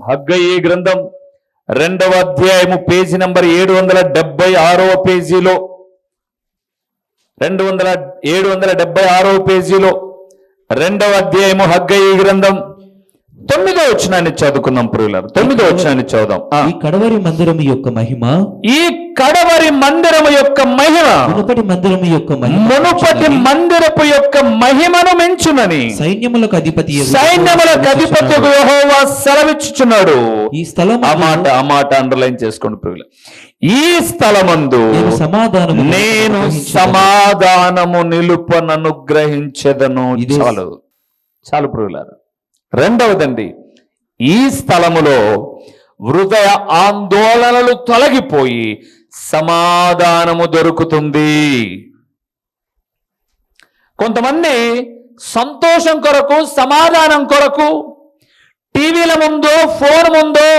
హగ్గయి గ్రంథం 2వ అధ్యాయము పేజీ నంబర్ 776వ పేజీలో 776వ పేజీలో 2వ అధ్యాయము హగ్గయి గ్రంథం 9వ వచనాన్ని చదువుకుందాం ప్రియులారా. 9వ వచనాన్ని చదువుదాం. ఈ కడవరి మందిరము యొక్క మహిమ, ఈ కడవరి మందిరము యొక్క మహిమ మునుపటి మందిరము యొక్క మునుపటి మందిరపు యొక్క మహిమను మెంచునని సైన్యములకు అధిపతి యెహోవా సెలవిచ్చుచున్నాడు. ఈ స్థలం ఆ మాట అండర్లైన్ చేసుకోండి ప్రియులారా. ఈ స్థలమందు నేను సమాధానము నిలుపననుగ్రహించెదను. చాలు ప్రియులారా. రెండవదండి, ఈ స్థలములో హృదయ ఆందోళనలు తొలగిపోయి సమాధానము దొరుకుతుంది. కొంతమంది సంతోషం కొరకు, సమాధానం కొరకు టీవీల ముందో, ఫోన్ ముందో,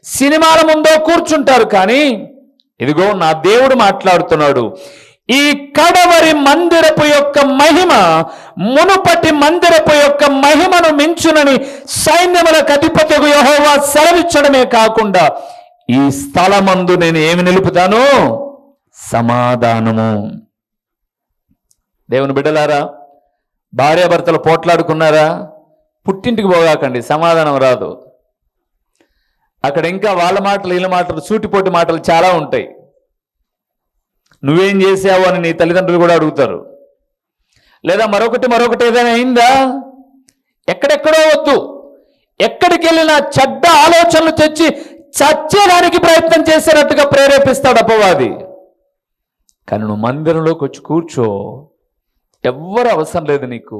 సినిమాల ముందో కూర్చుంటారు. కానీ ఇదిగో నా దేవుడు మాట్లాడుతున్నాడు. ఈ కడవరి మందిరపు యొక్క మహిమ మునుపటి మందిరపు యొక్క మహిమను మించునని సైన్యములకు అధిపతియగు యెహోవా సెలవిచ్చడమే కాకుండా ఈ స్థలమందు నేను ఏమి నిలుపుతాను? సమాధానము. దేవుని బిడ్డలారా, భార్యాభర్తలు పోట్లాడుకున్నారా? పుట్టింటికి పోగాకండి, సమాధానం రాదు. అక్కడ ఇంకా వాళ్ళ మాటలు, వీళ్ళ మాటలు, సూటిపోటి మాటలు చాలా ఉంటాయి. నువ్వేం చేసావు అని నీ తల్లిదండ్రులు కూడా అడుగుతారు. లేదా మరొకటి ఏదైనా అయిందా? ఎక్కడెక్కడో వద్దు, ఎక్కడికి వెళ్ళినా చెడ్డ ఆలోచనలు తెచ్చి చచ్చేదానికి ప్రయత్నం చేసేటట్టుగా ప్రేరేపిస్తాడు అపవాది. కానీ నువ్వు మందిరంలోకి వచ్చి కూర్చో, ఎవ్వరు అవసరం లేదు నీకు.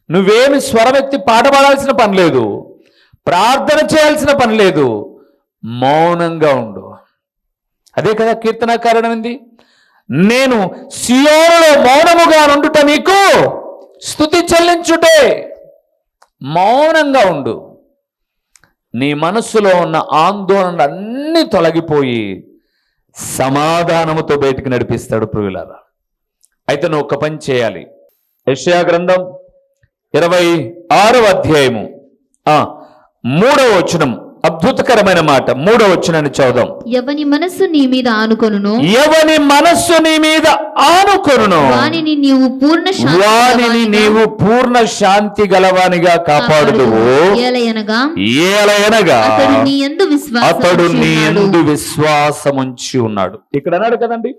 నువ్వేమి స్వరమెత్తి పాట పాడాల్సిన పని లేదు, ప్రార్థన చేయాల్సిన పని లేదు, మౌనంగా ఉండు. అదే కదా కీర్తనాకారణం ఏంది? నేను సియోనులో మౌనముగా నుండుట నీకు స్తుతి చెల్లించుటే. మౌనంగా ఉండు. నీ మనస్సులో ఉన్న ఆందోళనలు అన్నీ తొలగిపోయి సమాధానముతో బయటికి నడిపిస్తాడు ప్రియులారా. అయితే నువ్వు ఒక పని చేయాలి. యెషయా గ్రంథం 26వ అధ్యాయము 3వ వచనం, అద్భుతకరమైన మాట. 3వ వచనాన్ని చదువుదాం. ఎవని మనస్సు నీ మీద ఆనుకొనును, వానిని నీవు పూర్ణ శాంతి గలవానిగా కాపాడుదువు. ఏలయనగా అతడు నీ యందు విశ్వాసముంచి ఉన్నాడు. ఇక్కడ అన్నాడు కదండి,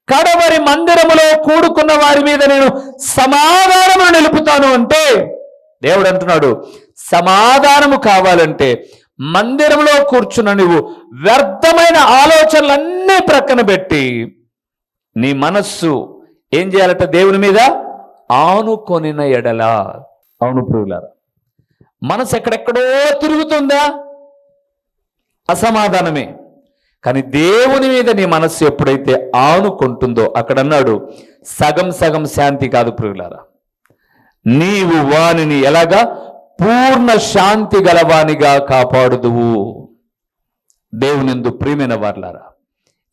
కడవరి మందిరములో కూడుకున్న వారి మీద నేను సమాధానము నిలుపుతాను అంటే దేవుడు అంటున్నాడు, సమాధానము కావాలంటే మందిరంలో కూర్చున్న నువ్వు వ్యర్థమైన ఆలోచనలన్నీ ప్రక్కన పెట్టి నీ మనస్సు ఏం చేయాలట? దేవుని మీద ఆనుకొనిన ఎడలా. అవును ప్రియులారా, మనసు ఎక్కడెక్కడో తిరుగుతుందా? అసమాధానమే. కానీ దేవుని మీద నీ మనస్సు ఎప్పుడైతే ఆనుకుంటుందో, అక్కడ అన్నాడు సగం సగం శాంతి కాదు ప్రియులారా, నీవు వానిని ఎలాగా పూర్ణ శాంతి గలవానిగా కాపాడుదువు. దేవునిందు ప్రియమైన వారలారా,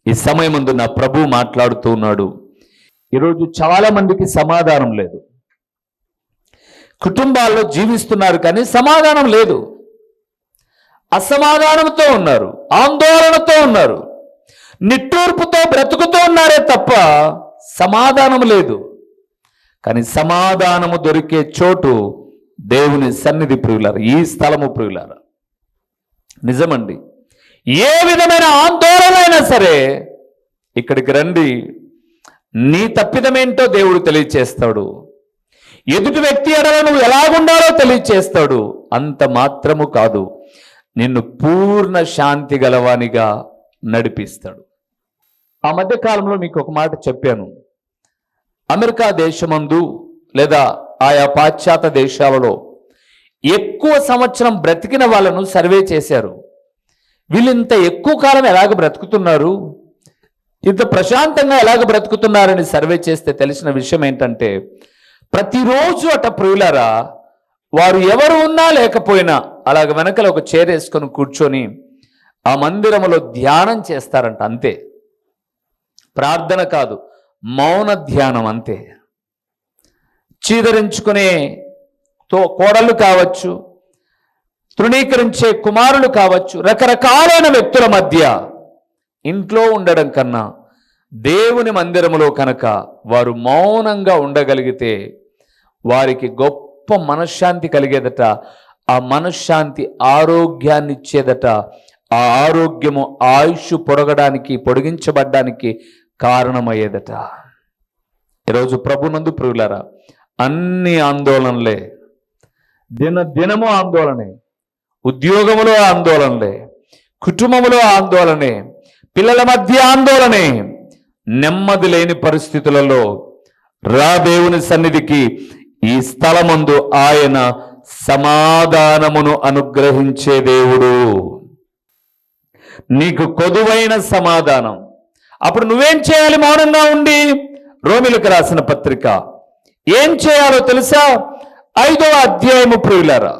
ఈ సమయమందు నా ప్రభు మాట్లాడుతూ ఉన్నాడు. ఈరోజు చాలా మందికి సమాధానం లేదు. కుటుంబాల్లో జీవిస్తున్నారు కానీ సమాధానం లేదు. అసమాధానంతో ఉన్నారు, ఆందోళనతో ఉన్నారు, నిట్టూర్పుతో బ్రతుకుతూ ఉన్నారే తప్ప సమాధానం లేదు. కానీ సమాధానము దొరికే చోటు దేవుని సన్నిధి ప్రియులారా, ఈ స్థలము ప్రియులారా. నిజమండి, ఏ విధమైన ఆందోళన అయినా సరే ఇక్కడికి రండి. నీ తప్పిదమేంటో దేవుడు తెలియచేస్తాడు. ఎదుటి వ్యక్తి ఎడల నువ్వు ఎలాగుండాలో తెలియచేస్తాడు. అంత మాత్రము కాదు, నిన్ను పూర్ణ శాంతి గలవానిగా నడిపిస్తాడు. ఆ మధ్య కాలంలో మీకు ఒక మాట చెప్పాను. అమెరికా దేశమందు లేదా ఆయా పాశ్చాత్య దేశాలలో ఎక్కువ సంవత్సరం బ్రతికిన వాళ్ళను సర్వే చేశారు. వీళ్ళు ఇంత ఎక్కువ కాలం ఎలాగ బ్రతుకుతున్నారు, ఇంత ప్రశాంతంగా ఎలాగ బ్రతుకుతున్నారని సర్వే చేస్తే తెలిసిన విషయం ఏంటంటే, ప్రతిరోజు అట ప్రియులారా, వారు ఎవరు ఉన్నా లేకపోయినా అలాగ వెనకల ఒక చైర్ వేసుకొని కూర్చొని ఆ మందిరములో ధ్యానం చేస్తారంట. అంతే, ప్రార్థన కాదు, మౌన ధ్యానం అంతే. చీదరించుకునే కోడళ్ళు కావచ్చు, తృణీకరించే కుమారులు కావచ్చు, రకరకాలైన వ్యక్తుల మధ్య ఇంట్లో ఉండడం కన్నా దేవుని మందిరములో కనుక వారు మౌనంగా ఉండగలిగితే వారికి గొప్ప మనశ్శాంతి కలిగేదట. ఆ మనశ్శాంతి ఆరోగ్యాన్ని ఇచ్చేదట. ఆ ఆరోగ్యము ఆయుష్ పొడిగించబడ్డానికి కారణమయ్యేదట. ఈరోజు ప్రభునందు ప్రియులారా, అన్ని ఆందోళనలే, దినము ఆందోళనే, ఉద్యోగములో ఆందోళనలే, కుటుంబములో ఆందోళనే, పిల్లల మధ్య ఆందోళనే, నెమ్మది లేని పరిస్థితులలో రా దేవుని సన్నిధికి. ఈ స్థలమందు ఆయన సమాధానమును అనుగ్రహించే దేవుడు, నీకు కొదువైన సమాధానం. అప్పుడు నువ్వేం చేయాలి? మౌనంగా ఉండి. రోమిలకు రాసిన పత్రిక ఏం చేయాలో తెలుసా? 5వ అధ్యాయము ప్రియులారా,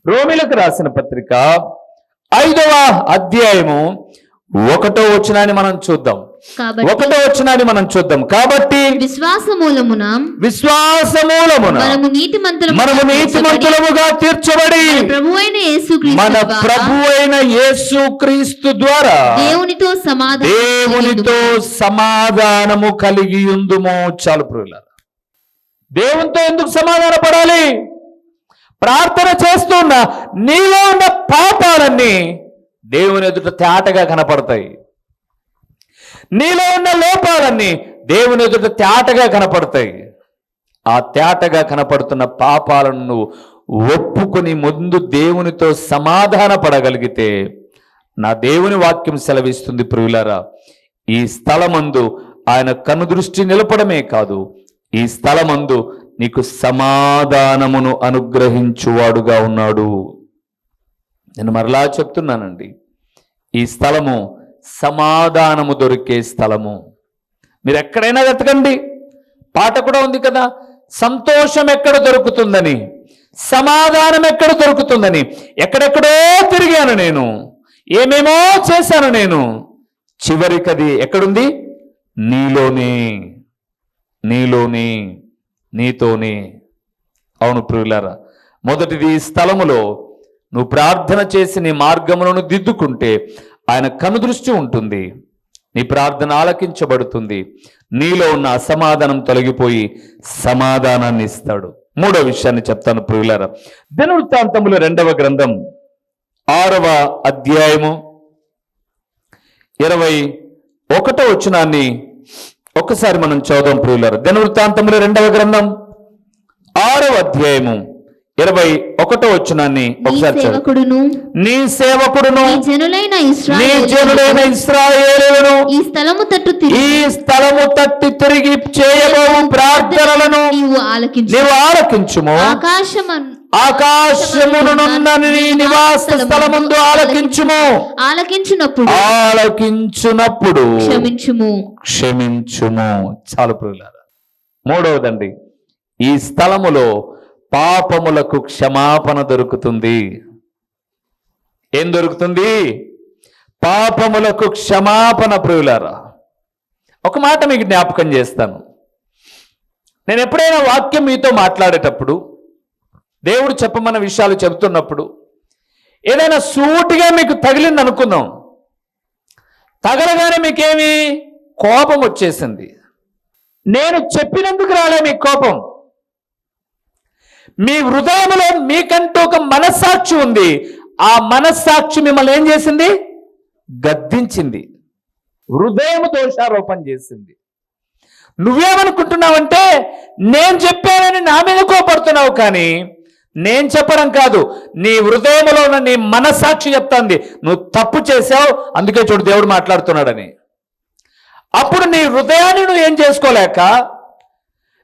రోమిలకు రాసిన పత్రిక 5వ అధ్యాయము 1వ వచనాన్ని మనం చూద్దాం. 1వ వచనాన్ని మనం చూద్దాం. కాబట్టి విశ్వాస మూలమున మనము నీతిమంతులముగా తీర్చబడి మన ప్రభువైన యేసుక్రీస్తు ద్వారా దేవునితో సమాధానము కలిగి ఉందుము. చాలు ప్రియులారా, దేవునితో ఎందుకు సమాధాన పడాలి? ప్రార్థన చేస్తున్న నీలో ఉన్న పాపాలన్నీ దేవుని ఎదుట తేటగా కనపడతాయి. నీలో ఉన్న లోపాలన్నీ దేవుని ఎదుట తేటగా కనపడతాయి. ఆ తేటగా కనపడుతున్న పాపాలను నువ్వు ఒప్పుకొని ముందు దేవునితో సమాధాన పడగలిగితే నా దేవుని వాక్యం సెలవిస్తుంది ప్రియులారా, ఈ స్థలమందు ఆయన కనుదృష్టి నిలపడమే కాదు, ఈ స్థలమందు నీకు సమాధానమును అనుగ్రహించువాడుగా ఉన్నాడు. నేను మరలా చెప్తున్నానండి, ఈ స్థలము సమాధానము దొరికే స్థలము. మీరు ఎక్కడైనా వెతకండి, పాట కూడా ఉంది కదా, సంతోషం ఎక్కడ దొరుకుతుందని, సమాధానం ఎక్కడ దొరుకుతుందని. ఎక్కడెక్కడో తిరిగాను నేను, ఏమేమో చేశాను నేను, చివరికది ఎక్కడుంది? నీలోనే, నీతోనే. అవును ప్రియులారా, మొదటిది ఈ స్థలములో నువ్వు ప్రార్థన చేసి నీ మార్గములను దిద్దుకుంటే ఆయన కనుదృష్టి ఉంటుంది, నీ ప్రార్థన ఆలకించబడుతుంది, నీలో ఉన్న అసమాధానం తొలగిపోయి సమాధానాన్ని ఇస్తాడు. 3వ విషయాన్ని చెప్తాను ప్రియులారా. దినవృత్తాంతములు 2వ గ్రంథం 6వ అధ్యాయము 21వ వచనాన్ని ఒక్కసారి మనం చదువుదాం ప్రియులారా. దినవృత్తాంతములు 2వ గ్రంథం 6వ అధ్యాయము 21వ వచనాన్ని ఒకసారి చదువు. నీ సేవకుడును నీ జనులైన ఇశ్రాయేలును ఈ స్థలము తట్టి తిరిగి చేయబోవు ప్రార్థనలను నీవు ఆలకించుము. ఆకాశమునున్న నీ నివాస స్థలమందు ఆలకించునప్పుడు క్షమించుము. చాలు ప్రియులారా. 3వదండి, ఈ స్థలములో పాపములకు క్షమాపణ దొరుకుతుంది. ఏం దొరుకుతుంది? పాపములకు క్షమాపణ. ప్రియులారా, ఒక మాట మీకు జ్ఞాపకం చేస్తాను. నేను ఎప్పుడైనా వాక్యం మీతో మాట్లాడేటప్పుడు, దేవుడు చెప్పమన్న విషయాలు చెబుతున్నప్పుడు ఏదైనా సూటిగా మీకు తగిలింది అనుకుందాం, తగలగానే మీకేమి కోపం వచ్చేసింది. నేను చెప్పినందుకు రాలే మీకు కోపం, మీ హృదయంలో మీకంటూ ఒక మనస్సాక్షి ఉంది. ఆ మనస్సాక్షి మిమ్మల్ని ఏం చేసింది? గద్దించింది, హృదయం దోషారోపణ చేసింది. నువ్వేమనుకుంటున్నావంటే నేను చెప్పానని నా మీద కోపడుతున్నావు, కానీ నేను చెప్పడం కాదు, నీ హృదయంలో ఉన్న నీ మనస్సాక్షి చెప్తాంది నువ్వు తప్పు చేసావు, అందుకే చూడు దేవుడు మాట్లాడుతున్నాడని. అప్పుడు నీ హృదయాన్ని నువ్వు ఏం చేసుకోలేక,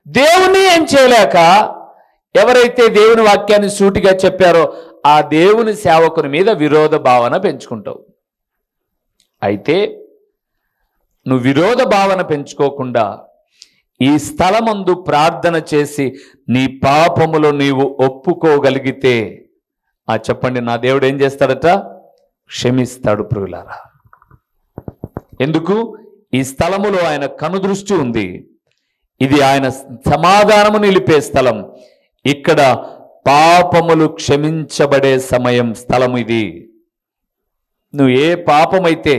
దేవుని ఏం చేయలేక, ఎవరైతే దేవుని వాక్యాన్ని సూటిగా చెప్పారో ఆ దేవుని సేవకుని మీద విరోధ భావన పెంచుకుంటావు. అయితే నువ్వు విరోధ భావన పెంచుకోకుండా ఈ స్థలమందు ప్రార్థన చేసి నీ పాపములో నీవు ఒప్పుకోగలిగితే, చెప్పండి, నా దేవుడు ఏం చేస్తాడట? క్షమిస్తాడు ప్రియులారా. ఎందుకు? ఈ స్థలములో ఆయన కనుదృష్టి ఉంది. ఇది ఆయన సమాధానము నిలిపే స్థలం. ఇక్కడ పాపములు క్షమించబడే సమయం, స్థలం ఇది. నువ్వు ఏ పాపమైతే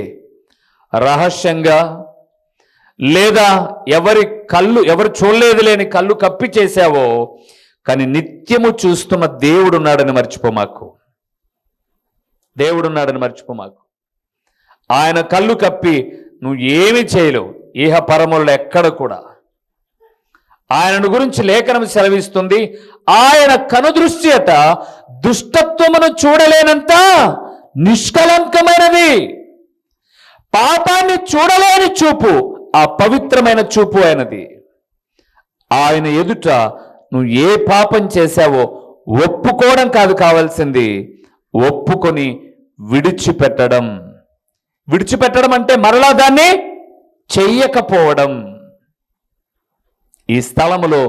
రహస్యంగా లేదా ఎవరు చూడలేదు లేని కళ్ళు కప్పి చేశావో, కానీ నిత్యము చూస్తున్న దేవుడున్నాడని మర్చిపోమాకు. దేవుడున్నాడని మర్చిపోమాకు. ఆయన కళ్ళు కప్పి నువ్వు ఏమి చేయలేవు. ఇహ పరములలో ఎక్కడ కూడా. ఆయనను గురించి లేఖనం సెలవిస్తుంది, ఆయన కనుదృష్టి అట దుష్టత్వమును చూడలేనంత నిష్కలంకమైనది. పాపాన్ని చూడలేని చూపు ఆ పవిత్రమైన చూపు ఆయనది. ఆయన ఎదుట నువ్వు ఏ పాపం చేశావో ఒప్పుకోవడం కాదు కావాల్సింది, ఒప్పుకొని విడిచిపెట్టడం. విడిచిపెట్టడం అంటే మరలా దాన్ని చెయ్యకపోవడం. ఈ స్థలములో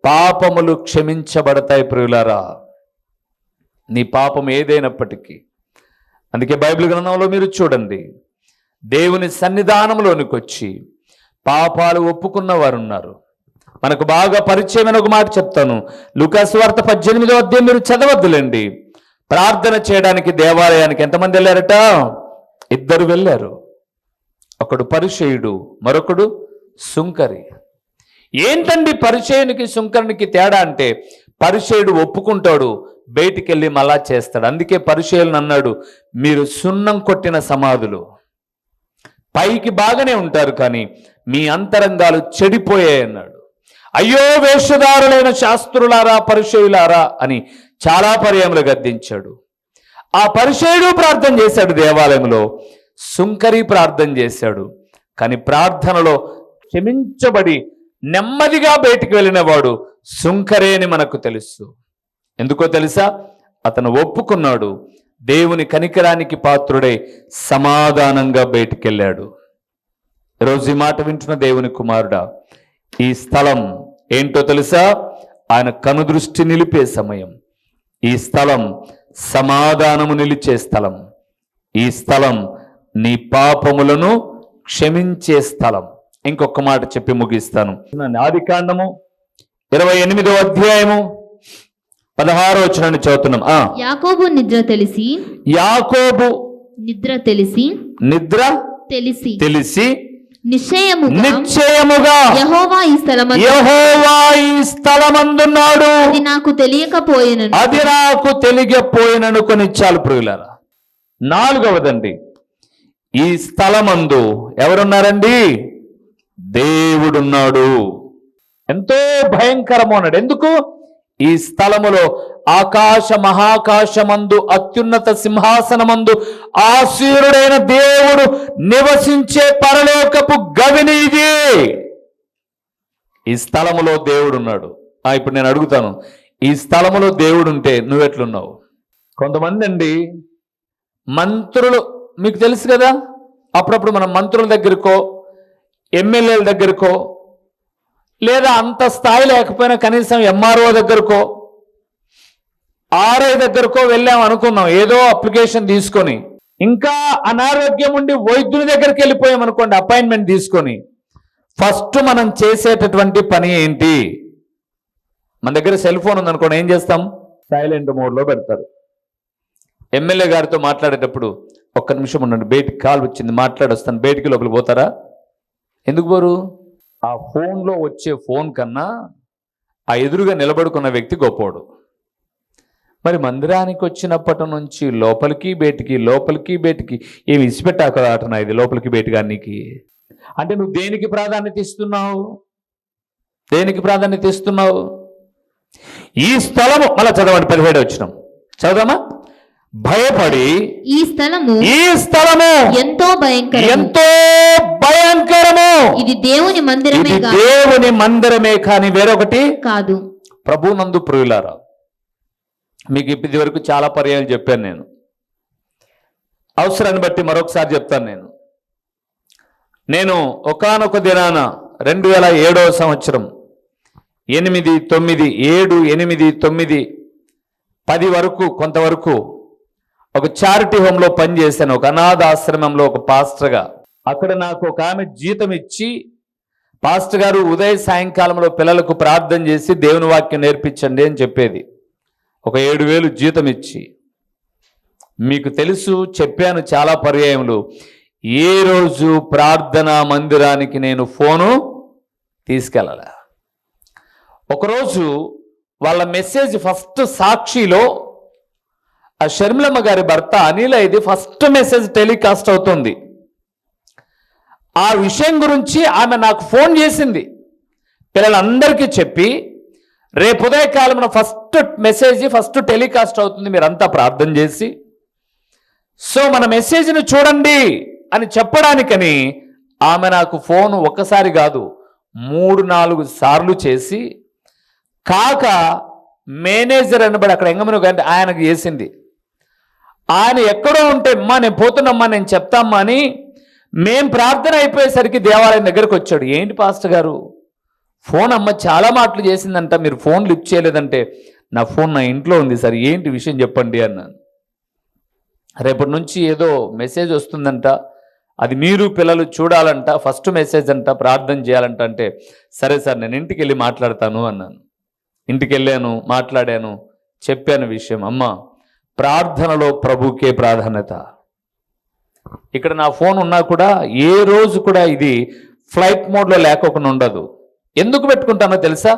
పాపములు క్షమించబడతాయి ప్రియులారా, నీ పాపం ఏదైనప్పటికీ. అందుకే బైబిల్ గ్రంథంలో మీరు చూడండి, దేవుని సన్నిధానంలోనికి వచ్చి పాపాలు ఒప్పుకున్న వారు ఉన్నారు. మనకు బాగా పరిచయమైన ఒక మాట చెప్తాను. లూకాసు వార్త 18వ అధ్యాయం మీరు చదవద్దులేండి. ప్రార్థన చేయడానికి దేవాలయానికి ఎంతమంది వెళ్ళారట? 2 వెళ్ళారు. ఒకడు పరిచయుడు, మరొకడు సుంకరి. ఏంటండి పరిచయునికి సుంకరునికి తేడా అంటే, పరిచయుడు ఒప్పుకుంటాడు, బయటికి వెళ్ళి మళ్ళా చేస్తాడు. అందుకే పరిచయులను అన్నాడు, మీరు సున్నం కొట్టిన సమాధులు. పైకి బాగానే ఉంటారు కానీ మీ అంతరంగాలు చెడిపోయాయి అన్నాడు. అయ్యో వేషధారులైన శాస్త్రులారా, పరిచయులారా అని చాలా పర్యాయములు గద్దించాడు. ఆ పరిచయుడు ప్రార్థన చేశాడు దేవాలయంలో, సుంకరి ప్రార్థన చేశాడు. కానీ ప్రార్థనలో క్షమించబడి నెమ్మదిగా బయటికి వెళ్ళిన వాడు సుంకరే అని మనకు తెలుసు. ఎందుకో తెలుసా? అతను ఒప్పుకున్నాడు, దేవుని కనికరానికి పాత్రుడై సమాధానంగా బయటికి వెళ్ళాడు. ఈరోజు ఈ మాట వింటున్న దేవుని కుమారుడా, ఈ స్థలం ఏంటో తెలుసా? ఆయన కనుదృష్టి నిలిపే సమయం. ఈ స్థలం సమాధానము నిలిచే స్థలం. ఈ స్థలం నీ పాపములను క్షమించే స్థలం. ఇంకొక మాట చెప్పి ముగిస్తాను. ఆదికాండము 28వ అధ్యాయము 16వ వచనాన్ని చదువుతున్నాం. యాకోబు నిద్ర తెలిసి నిద్ర తెలిసి నిశ్చయముగా యెహోవా ఈ స్థలమందున్నాడు, అది నాకు తెలియకపోయినను కొని చాలు ప్రియులారా. 4వదండి, ఈ స్థలమందు ఎవరున్నారండి? దేవుడున్నాడు. ఎంతో భయంకరము అన్నాడు. ఎందుకు? ఈ స్థలములో ఆకాశ మహాకాశమందు అత్యున్నత సింహాసనమందు ఆసీనుడైన దేవుడు నివసించే పరలోకపు గవిని ఇది. ఈ స్థలములో దేవుడున్నాడు. ఇప్పుడు నేను అడుగుతాను, ఈ స్థలములో దేవుడుంటే నువ్వెట్లున్నావు? కొంతమంది అండి మంత్రులు, మీకు తెలుసు కదా, అప్పుడప్పుడు మనం మంత్రుల దగ్గరకో ఎమ్మెల్యేల దగ్గరకో లేదా అంత స్థాయి లేకపోయినా కనీసం ఎంఆర్ఓ దగ్గరకో ఆర్ఐ దగ్గరకో వెళ్ళాం అనుకున్నాం, ఏదో అప్లికేషన్ తీసుకొని. ఇంకా అనారోగ్యం ఉండి వైద్యుని దగ్గరికి వెళ్ళిపోయాం అనుకోండి, అపాయింట్మెంట్ తీసుకొని. ఫస్ట్ మనం చేసేటటువంటి పని ఏంటి? మన దగ్గర సెల్ ఫోన్ ఉందనుకోండి, ఏం చేస్తాం? సైలెంట్ మోడ్లో పెడతారు. ఎమ్మెల్యే గారితో మాట్లాడేటప్పుడు ఒక్క నిమిషం ఉండండి, బయటికి కాల్ వచ్చింది, మాట్లాడొస్తాను, బయటికి లోపలికి పోతారా? ఎందుకు పోరు? ఆ ఫోన్లో వచ్చే ఫోన్ కన్నా ఆ ఎదురుగా నిలబడుకున్న వ్యక్తి గొప్పోడు. మరి మందిరానికి వచ్చినప్పటి నుంచి లోపలికి బయటికి ఏమి ఇసిపెట్టాకదాటనా ఇది లోపలికి బయటిగా నీకు? అంటే నువ్వు దేనికి ప్రాధాన్యత ఇస్తున్నావు? ఈ స్థలము మళ్ళా చదవండి, 17 వచనం చదవమా? భయపడి ఈ స్థలము ఎంతో భయంకరము. ఇది దేవుని మందిరమే కానీ వేరొకటి కాదు. ప్రభునందు ప్రియులారా, మీకు ఇది వరకు చాలా పర్యాయాలు చెప్పాను. నేను అవసరాన్ని బట్టి మరొకసారి చెప్తాను. నేను ఒకానొక దినాన 2007వ సంవత్సరం 8, 9, 7, 8, 9, 10 వరకు కొంతవరకు ఒక చారిటీ హోమ్లో పనిచేశాను, ఒక అనాథ ఆశ్రమంలో ఒక పాస్టర్గా. అక్కడ నాకు ఒక ఆమె జీతం ఇచ్చి, పాస్టర్ గారు ఉదయ సాయంకాలంలో పిల్లలకు ప్రార్థన చేసి దేవుని వాక్యం నేర్పించండి అని చెప్పేది. ఒక 7,000 జీతం ఇచ్చి, మీకు తెలుసు చెప్పాను చాలా పర్యాయములు, ఏ రోజు ప్రార్థనా మందిరానికి నేను ఫోను తీసుకెళ్ళాల. ఒకరోజు వాళ్ళ మెసేజ్ ఫస్ట్ సాక్షిలో ఆ షర్మిలమ్మ గారి భర్త అనిల్ ఇది ఫస్ట్ మెసేజ్ టెలికాస్ట్ అవుతుంది. ఆ విషయం గురించి ఆమె నాకు ఫోన్ చేసింది. పిల్లలందరికీ చెప్పి, రేపు ఉదయకాలమున ఫస్ట్ మెసేజ్ ఫస్ట్ టెలికాస్ట్ అవుతుంది, మీరంతా ప్రార్థన చేసి సో మన మెసేజ్ని చూడండి అని చెప్పడానికని ఆమె నాకు ఫోన్ ఒక్కసారి కాదు 3-4 సార్లు చేసి, కాక మేనేజర్ అనబడి అక్కడ ఎంగమను కానీ ఆయనకు చేసింది. ఆయన ఎక్కడో ఉంటే, అమ్మా నేను పోతున్నమ్మా నేను చెప్తామ్మా అని మేం ప్రార్థన అయిపోయేసరికి దేవాలయం దగ్గరకు వచ్చాడు. ఏంటి పాస్టర్ గారు ఫోన్ అమ్మ చాలా మాటలు చేసిందంట, మీరు ఫోన్ లిఫ్ట్ చేయలేదంటే, నా ఫోన్ నా ఇంట్లో ఉంది సార్, ఏంటి విషయం చెప్పండి అన్నాను. రేపటి నుంచి ఏదో మెసేజ్ వస్తుందంట, అది మీరు పిల్లలు చూడాలంట, ఫస్ట్ మెసేజ్ అంట, ప్రార్థన చేయాలంట అంటే, సరే సార్ నేను ఇంటికి వెళ్ళి మాట్లాడతాను అన్నాను. ఇంటికి వెళ్ళాను, మాట్లాడాను, చెప్పాను విషయం. అమ్మ ప్రార్థనలో ప్రభుకే ప్రాధాన్యత. ఇక్కడ నా ఫోన్ ఉన్నా కూడా ఏ రోజు కూడా ఇది ఫ్లైట్ మోడ్లో లేకోకుండా ఉండదు. ఎందుకు పెట్టుకుంటానో తెలుసా?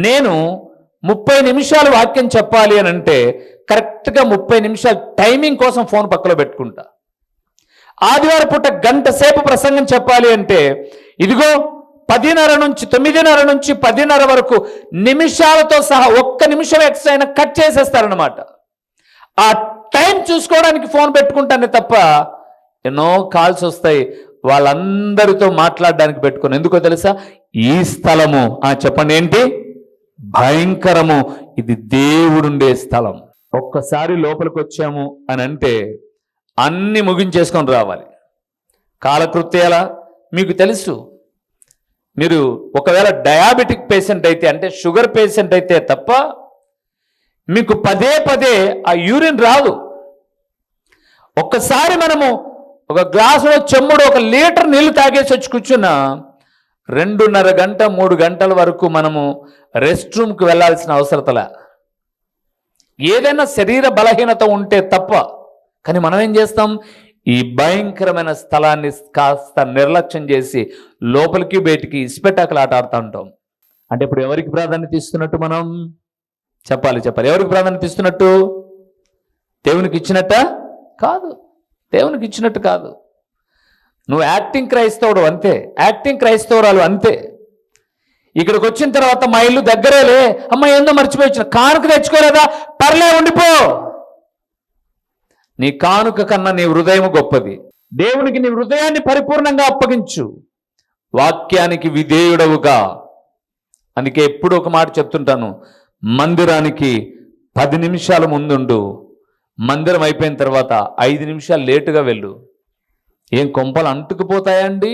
నేను 30 నిమిషాలు వాక్యం చెప్పాలి అని అంటే కరెక్ట్గా 30 నిమిషాలు టైమింగ్ కోసం ఫోన్ పక్కలో పెట్టుకుంటా. ఆదివారం పూట గంట సేపు ప్రసంగం చెప్పాలి అంటే ఇదిగో 10:30 నుంచి 9:30 నుంచి 10:30 వరకు నిమిషాలతో సహా 1 నిమిషం ఎక్స్ట్రా అయినా కట్ చేసేస్తారనమాట. ఆ టైం చూసుకోవడానికి ఫోన్ పెట్టుకుంటానే తప్ప ఎన్నో కాల్స్ వస్తాయి, వాళ్ళందరితో మాట్లాడడానికి పెట్టుకుని. ఎందుకో తెలుసా? ఈ స్థలము చెప్పండి ఏంటి? భయంకరము. ఇది దేవుడుండే స్థలం. ఒక్కసారి లోపలికి వచ్చాము అని అంటే అన్ని ముగించేసుకొని రావాలి. కాలకృత్యాల మీకు తెలుసు. మీరు ఒకవేళ డయాబెటిక్ పేషెంట్ అయితే, అంటే షుగర్ పేషెంట్ అయితే తప్ప మీకు పదే పదే ఆ యూరిన్ రాదు. ఒక్కసారి మనము ఒక గ్లాసులో చెమ్ముడు 1 లీటర్ నీళ్లు తాగేసి వచ్చి కూర్చున్న 2.5 గంట 3 గంటల వరకు మనము రెస్ట్ రూమ్కి వెళ్ళాల్సిన అవసరతలా. ఏదైనా శరీర బలహీనత ఉంటే తప్ప. కానీ మనం ఏం చేస్తాం? ఈ భయంకరమైన స్థలాన్ని కాస్త నిర్లక్ష్యం చేసి లోపలికి బయటికి ఇస్పెటాకులు ఆట ఆడుతూ ఉంటాం. అంటే ఇప్పుడు ఎవరికి ప్రాధాన్యత ఇస్తున్నట్టు మనం చెప్పాలి. ఎవరికి ప్రాధాన్యత ఇస్తున్నట్టు? దేవునికి ఇచ్చినట్ట కాదు, దేవునికి ఇచ్చినట్టు కాదు. నువ్వు యాక్టింగ్ క్రైస్తవుడు అంతే, యాక్టింగ్ క్రైస్తవురాలు అంతే. ఇక్కడికి వచ్చిన తర్వాత మా ఇల్లు దగ్గరేలే, అమ్మ ఏందో మర్చిపోయి వచ్చిన, కానుక తెచ్చుకోలేదా, పర్లే ఉండిపో. నీ కానుక కన్నా నీ హృదయం గొప్పది. దేవునికి నీ హృదయాన్ని పరిపూర్ణంగా అప్పగించు, వాక్యానికి విధేయుడవుగా. అందుకే ఎప్పుడు ఒక మాట చెప్తుంటాను, మందిరానికి 10 నిమిషాల ముందుండు, మందిరం అయిపోయిన తర్వాత 5 నిమిషాలు లేటుగా వెళ్ళు. ఏం కొంపలు అంటుకుపోతాయండి?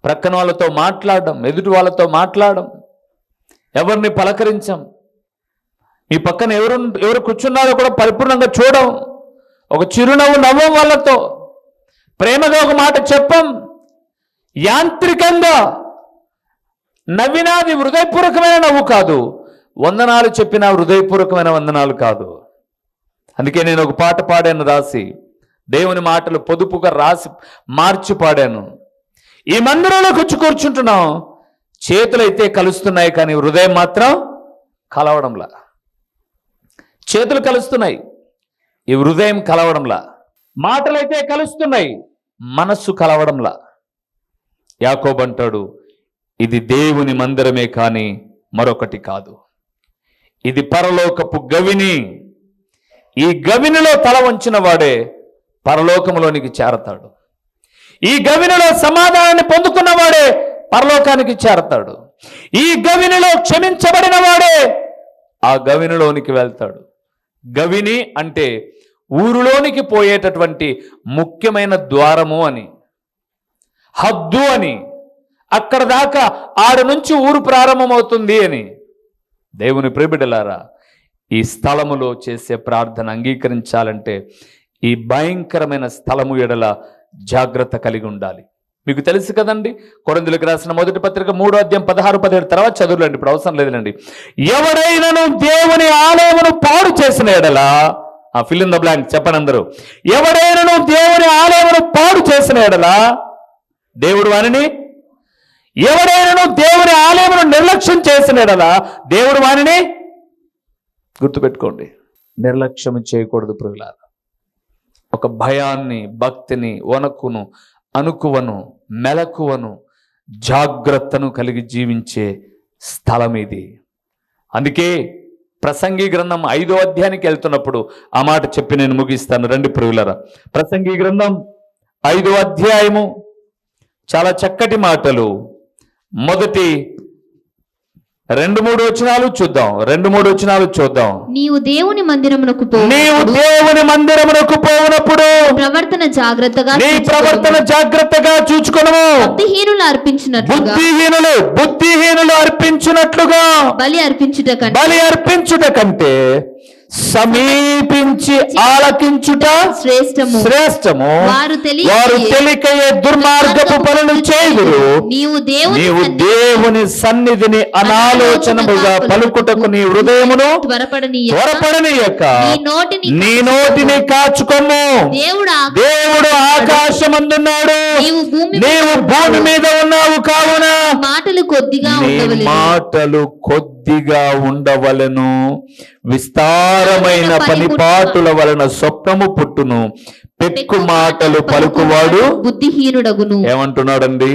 ప్రక్కన వాళ్ళతో మాట్లాడడం, ఎదుటి వాళ్ళతో మాట్లాడడం, ఎవరిని పలకరించం, మీ పక్కన ఎవరు కూర్చున్నారో కూడా పరిపూర్ణంగా చూడం, ఒక చిరునవ్వు నవ్వం, వాళ్ళతో ప్రేమగా ఒక మాట చెప్పం, యాంత్రికంగా నవ్వినాది హృదయపూర్వకమైన నవ్వు కాదు, వందనాలు చెప్పిన హృదయపూర్వకమైన వందనాలు కాదు. అందుకే నేను ఒక పాట పాడాను, రాసి దేవుని మాటలు పొదుపుగా రాసి మార్చి పాడాను. ఈ మందిరంలోకి వచ్చి కూర్చుంటున్నాం, చేతులైతే కలుస్తున్నాయి కానీ హృదయం మాత్రం కలవడంలా. చేతులు కలుస్తున్నాయి, ఈ హృదయం కలవడంలా. మాటలైతే కలుస్తున్నాయి, మనస్సు కలవడంలా. యాకోబు అంటాడు, ఇది దేవుని మందిరమే కానీ మరొకటి కాదు, ఇది పరలోకపు గవిని. ఈ గవినిలో తల వంచిన వాడే పరలోకములోనికి చేరతాడు. ఈ గవినిలో సమాధానాన్ని పొందుకున్నవాడే పరలోకానికి చేరతాడు. ఈ గవినిలో క్షమించబడిన వాడే ఆ గవినిలోనికి వెళ్తాడు. గవిని అంటే ఊరులోనికి పోయేటటువంటి ముఖ్యమైన ద్వారము అని, హద్దు అని, అక్కడ దాకా ఆడ నుంచి ఊరు ప్రారంభమవుతుంది అని. దేవుని ప్రియబిడ్డలారా, ఈ స్థలములో చేసే ప్రార్థన అంగీకరించాలంటే ఈ భయంకరమైన స్థలము ఎడల జాగ్రత్త కలిగి ఉండాలి. మీకు తెలుసు కదండి, కొరింథీయులకు రాసిన మొదటి పత్రిక 3వ అధ్యాయం 16-17 తర్వాత చదువులండి, ఇప్పుడు అవసరం లేదండి. ఎవరైనాను దేవుని ఆలయమును పాడు చేసిన ఎడలా, ఫిల్ ఇన్ ద బ్లాంక్ చెప్పండి అందరూ. ఎవరైనాను దేవుని ఆలయమును పాడు చేసిన ఎడలా దేవుడు వానిని, ఎవరైనాను దేవుని ఆలయమును నిర్లక్ష్యం చేసిన ఎడలా దేవుడు వానిని, గుర్తుపెట్టుకోండి, నిర్లక్ష్యం చేయకూడదు ప్రియులారా. ఒక భయాన్ని, భక్తిని, వణకును, అనుకువను, మెలకువను, జాగ్రత్తను కలిగి జీవించే స్థలం ఇది. అందుకే ప్రసంగి గ్రంథం 5వ అధ్యాయానికి వెళ్తున్నప్పుడు ఆ మాట చెప్పి నేను ముగిస్తాను. రండి ప్రియులారా, ప్రసంగి గ్రంథం 5వ అధ్యాయము, చాలా చక్కటి మాటలు. మొదటి 2-3 వచనాలు చూద్దాం. 2-3 వచనాలు చూద్దాం. నీవు దేవుని మందిరమునకు నీవు దేవుని మందిరమునకు పోవునప్పుడు ప్రవర్తన జాగ్రత్తగా నీ ప్రవర్తన జాగ్రత్తగా చూచుకొనుము. బుద్ధిహీనులు అర్పించినట్లుగా, బుద్ధిహీనులు అర్పించినట్లుగా బలి అర్పించుట కంటే సమీపించి ఆలకించుట శ్రేష్టము. వారు తెలియకయే దుర్మార్గపు పనులు చేయుదురు. నీవు దేవుని సన్నిధిని అనాలోచనముగా పలుకుటకు నీ హృదయమును త్వరపడనీయక నీ నోటిని కాచుకొమ్ము. దేవుడు ఆకాశమందున్నాడు, నీవు భూమి మీద ఉన్నావు కావున మాటలు కొద్దిగా ఉండవలెను. విస్తారమైన పనిపాటుల వలన స్వప్నము పుట్టును, పెక్కు మాటలు పలుకువాడు బుద్ధిహీనుడగును. ఏమంటున్నాడండి?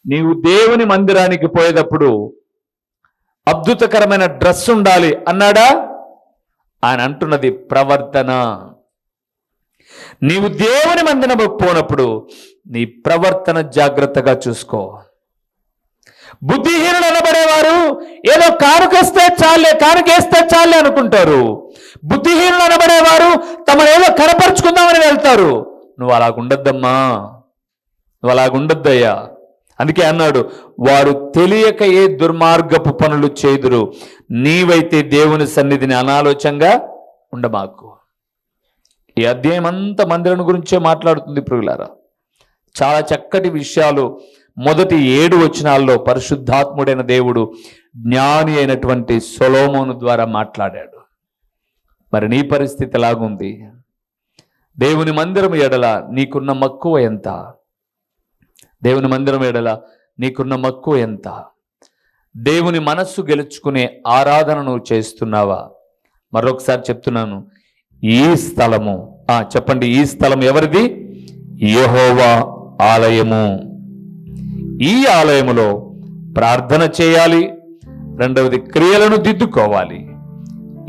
నీవు దేవుని మందిరానికి పోయేటప్పుడు అద్భుతకరమైన డ్రెస్ ఉండాలి అన్నాడా? ఆయన అంటున్నది ప్రవర్తన. నీవు దేవుని మందిరం పోనప్పుడు నీ ప్రవర్తన జాగ్రత్తగా చూసుకో. బుద్ధిహీనులు అనబడేవారు ఏదో కానుకేస్తే చాలే అనుకుంటారు. బుద్ధిహీనులు అనబడేవారు తమను ఏదో కనపరుచుకుందామని వెళ్తారు. నువ్వు అలాగుండద్దమ్మా, నువ్వు అలాగుండద్దయ్యా. అందుకే అన్నాడు, వారు తెలియక ఏ దుర్మార్గపు పనులు చేదురు. నీవైతే దేవుని సన్నిధిని అనాలోచంగా ఉండమాకు. ఈ అధ్యాయం అంతా మందిరం గురించే మాట్లాడుతుంది ప్రియులారా. చాలా చక్కటి విషయాలు మొదటి 7 వచనాల్లో పరిశుద్ధాత్ముడైన దేవుడు జ్ఞాని అయినటువంటి సొలొమోను ద్వారా మాట్లాడాడు. మరి నీ పరిస్థితి ఎలాగుంది? దేవుని మందిరం ఎడల నీకున్న మక్కువ ఎంత? దేవుని మందిరం ఎడల నీకున్న మక్కువ ఎంత? దేవుని మనస్సు గెలుచుకునే ఆరాధన నువ్వు చేస్తున్నావా? మరొకసారి చెప్తున్నాను, ఈ స్థలము, చెప్పండి, ఈ స్థలం ఎవరిది? యెహోవా ఆలయము. ఈ ఆలయములో ప్రార్థన చేయాలి. రెండవది, క్రియలను దిద్దుకోవాలి.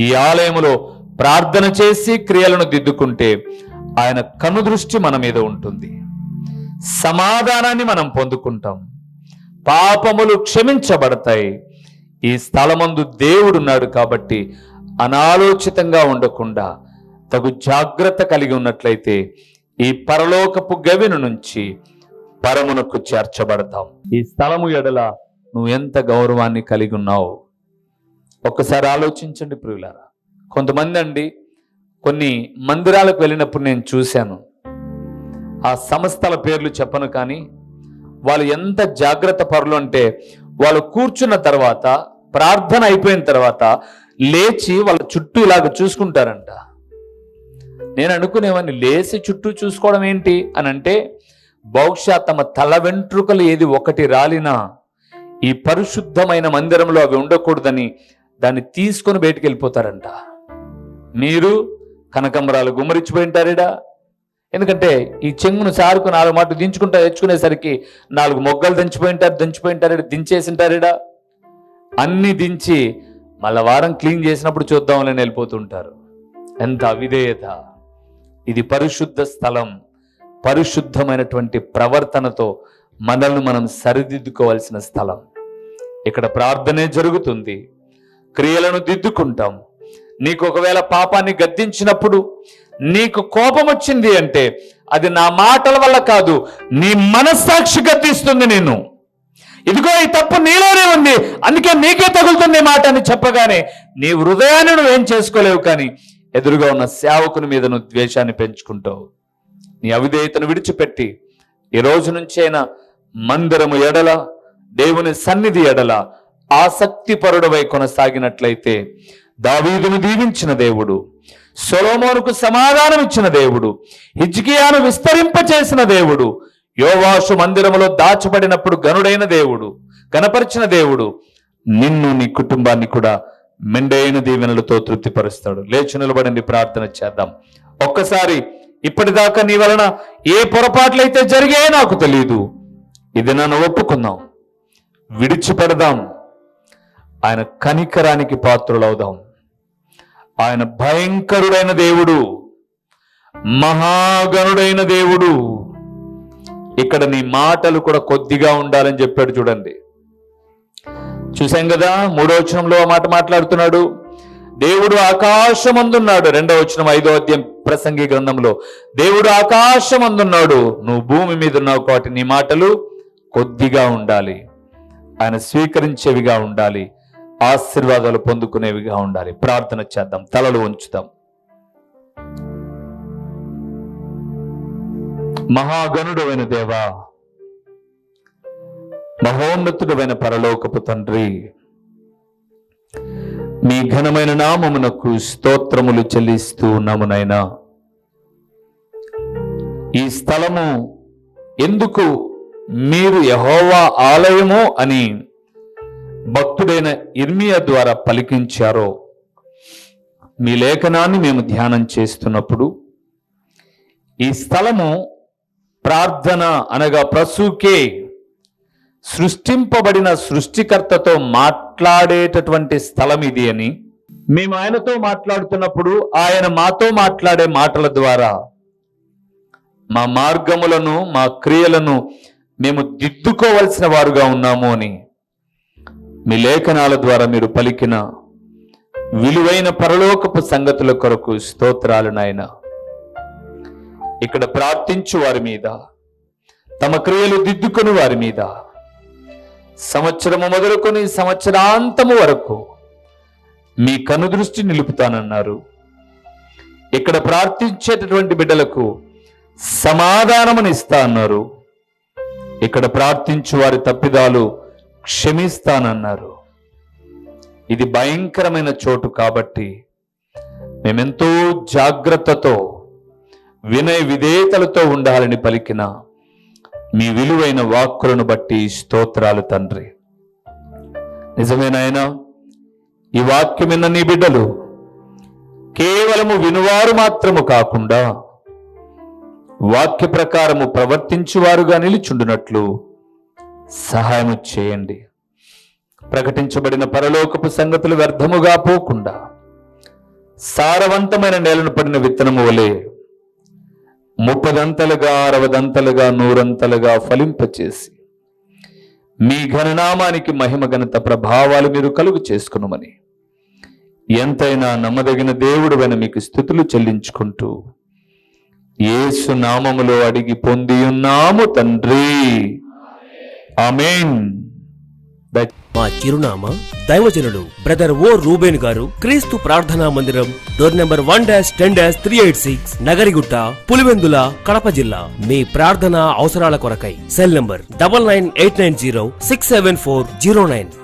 ఈ ఆలయములో ప్రార్థన చేసి క్రియలను దిద్దుకుంటే ఆయన కనుదృష్టి మన మీద ఉంటుంది. సమాధానాన్ని మనం పొందుకుంటాం. పాపములు క్షమించబడతాయి. ఈ స్థలమందు దేవుడున్నాడు కాబట్టి అనాలోచితంగా ఉండకుండా తగు జాగ్రత్త కలిగి ఉన్నట్లయితే ఈ పరలోకపు గవిను నుంచి పరమునకు చేర్చబడతాం. ఈ స్థలము ఎడల నువ్వు ఎంత గౌరవాన్ని కలిగి ఉన్నావు ఒక్కసారి ఆలోచించండి ప్రియులారా. కొంతమంది అండి, కొన్ని మందిరాలకు వెళ్ళినప్పుడు నేను చూశాను, ఆ సంస్థల పేర్లు చెప్పను కానీ వాళ్ళు ఎంత జాగ్రత్త పరులు అంటే, వాళ్ళు కూర్చున్న తర్వాత ప్రార్థన అయిపోయిన తర్వాత లేచి వాళ్ళ చుట్టూ ఇలాగ చూసుకుంటారంట. నేను అనుకునేవాడిని, లేచి చుట్టూ చూసుకోవడం ఏంటి అని అంటే, బహుశా తమ తల వెంట్రుకలు ఏది ఒకటి రాలినా ఈ పరిశుద్ధమైన మందిరంలో అవి ఉండకూడదని దాన్ని తీసుకొని బయటికి వెళ్ళిపోతారంట. మీరు కనకంబరాలు గుమ్మరిచ్చిపోయి ఉంటారేడా? ఎందుకంటే ఈ చెంగును సారుకు 4 మాటలు తెచ్చుకునేసరికి 4 మొగ్గలు దంచిపోయింటారు, దించేసింటారేడా? అన్ని దించి మళ్ళా వారం క్లీన్ చేసినప్పుడు చూద్దామని వెళ్ళిపోతుంటారు. ఎంత అవిధేయత! ఇది పరిశుద్ధ స్థలం. పరిశుద్ధమైనటువంటి ప్రవర్తనతో మనల్ని మనం సరిదిద్దుకోవాల్సిన స్థలం. ఇక్కడ ప్రార్థనే జరుగుతుంది, క్రియలను దిద్దుకుంటాం. నీకు ఒకవేళ పాపాన్ని గద్దించినప్పుడు నీకు కోపం వచ్చింది అంటే అది నా మాటల వల్ల కాదు, నీ మనస్సాక్షి గద్దిస్తుంది నిన్ను. ఇదిగో ఈ తప్పు నీలోనే ఉంది, అందుకే నీకే తగులుతుంది మాట అని చెప్పగానే నీ హృదయాన్ని నువ్వేం చేసుకోలేవు, కానీ ఎదురుగా ఉన్న సేవకుని మీద నువ్వు ద్వేషాన్ని పెంచుకుంటావు. నీ అవిధేయతను విడిచిపెట్టి ఈ రోజు నుంచైనా మందిరము ఎడల, దేవుని సన్నిధి ఎడల ఆసక్తిపరుడవై కొనసాగినట్లయితే దావీదును దీవించిన దేవుడు, సొలొమోనుకు సమాధానం ఇచ్చిన దేవుడు, హిజ్కియాను విస్తరింపచేసిన దేవుడు, యోవాషు మందిరములో దాచబడినప్పుడు గనుడైన దేవుడు, గణపరిచిన దేవుడు నిన్ను నీ కుటుంబాన్ని కూడా మెండైన దీవెనలతో తృప్తిపరుస్తాడు. లేచి నిలబడండి, ప్రార్థన చేద్దాం. ఒక్కసారి ఇప్పటిదాకా నీ వలన ఏ పొరపాట్లయితే జరిగాయో నాకు తెలియదు, ఇది నన్ను ఒప్పుకుందాం, విడిచిపెడదాం. ఆయన కనికరానికి పాత్రులవుదాం. ఆయన భయంకరుడైన దేవుడు, మహాగణుడైన దేవుడు. ఇక్కడ నీ మాటలు కూడా కొద్దిగా ఉండాలని చెప్పాడు. చూడండి, చూసాం కదా, 3వ వచనంలో ఆ మాట మాట్లాడుతున్నాడు. దేవుడు ఆకాశమందున్నాడు. 2వ వచనం 5వ అధ్యాయం ప్రసంగి గ్రంథంలో, దేవుడు ఆకాశమందున్నాడు, నువ్వు భూమి మీద ఉన్నావు కాబట్టి నీ మాటలు కొద్దిగా ఉండాలి, ఆయన స్వీకరించేవిగా ఉండాలి, ఆశీర్వాదాలు పొందుకునేవిగా ఉండాలి. ప్రార్థన చేద్దాం, తలలు ఉంచుదాం. మహాగణుడైన దేవా, మహోన్నతుడైన పరలోకపు తండ్రి, మీ ఘనమైన నామమునకు స్తోత్రములు చెల్లిస్తూ ఉన్నాము నాయనా. ఈ స్థలము ఎందుకు మీరు యెహోవా ఆలయము అని భక్తుడైన ఇర్మియా ద్వారా పలికించారో మీ లేఖనాన్ని మేము ధ్యానం చేస్తున్నప్పుడు, ఈ స్థలము ప్రార్థన అనగా ప్రసూకే, సృష్టింపబడిన సృష్టికర్తతో మాట్లాడేటటువంటి స్థలం ఇది అని మేము ఆయనతో మాట్లాడుతున్నప్పుడు ఆయన మాతో మాట్లాడే మాటల ద్వారా మా మార్గములను, మా క్రియలను మేము దిద్దుకోవలసిన వారుగా ఉన్నాము అని మీ లేఖనాల ద్వారా మీరు పలికిన విలువైన పరలోకపు సంగతుల కొరకు స్తోత్రాలు నాయన. ఇక్కడ ప్రార్థించు వారి మీద, తమ క్రియలు దిద్దుకొని వారి మీద సంవత్సరము మొదలుకొని సంవత్సరాంతము వరకు మీ కనుదృష్టి నిలుపుతానన్నారు. ఇక్కడ ప్రార్థించేటటువంటి బిడ్డలకు సమాధానమునిస్తా అన్నారు. ఇక్కడ ప్రార్థించు వారి తప్పిదాలు క్షమిస్తానన్నారు. ఇది భయంకరమైన చోటు కాబట్టి మేమెంతో జాగ్రత్తతో, వినయ విధేయతలతో ఉండాలని పలికిన మీ విలువైన వాక్కులను బట్టి స్తోత్రాలు తండ్రి. నిజమేనాయనా, ఈ వాక్యం విన్న నీ బిడ్డలు కేవలము వినువారు మాత్రము కాకుండా వాక్య ప్రకారము ప్రవర్తించువారుగా నిలుచుండునట్లు సహాయము చేయండి. ప్రకటించబడిన పరలోకపు సంగతులు వ్యర్థముగా పోకుండా సారవంతమైన నేలను పడిన విత్తనము వలె 30దంతలుగా, 60దంతలుగా, 100ంతలుగా ఫలింపచేసి మీ ఘననామానికి మహిమ ఘనత ప్రభావాలు మీరు కలుగు చేసుకునుమని ఎంతైనా నమ్మదగిన దేవుడైన మీకు స్తుతులు చెల్లించుకుంటూ యేసు నామములో అడిగి పొందియున్నాము తండ్రి, ఆమేన్. మా చిరునామా దైవజనుడు బ్రదర్ ఓ రూబేన్ గారు, క్రీస్తు ప్రార్థనా మందిరం, డోర్ నెంబర్ 1-10-386, నగరిగుట్ట, పులివెందుల, కడప జిల్లా. మీ ప్రార్థనా అవసరాల కొరకై సెల్ నంబర్ 9989067409.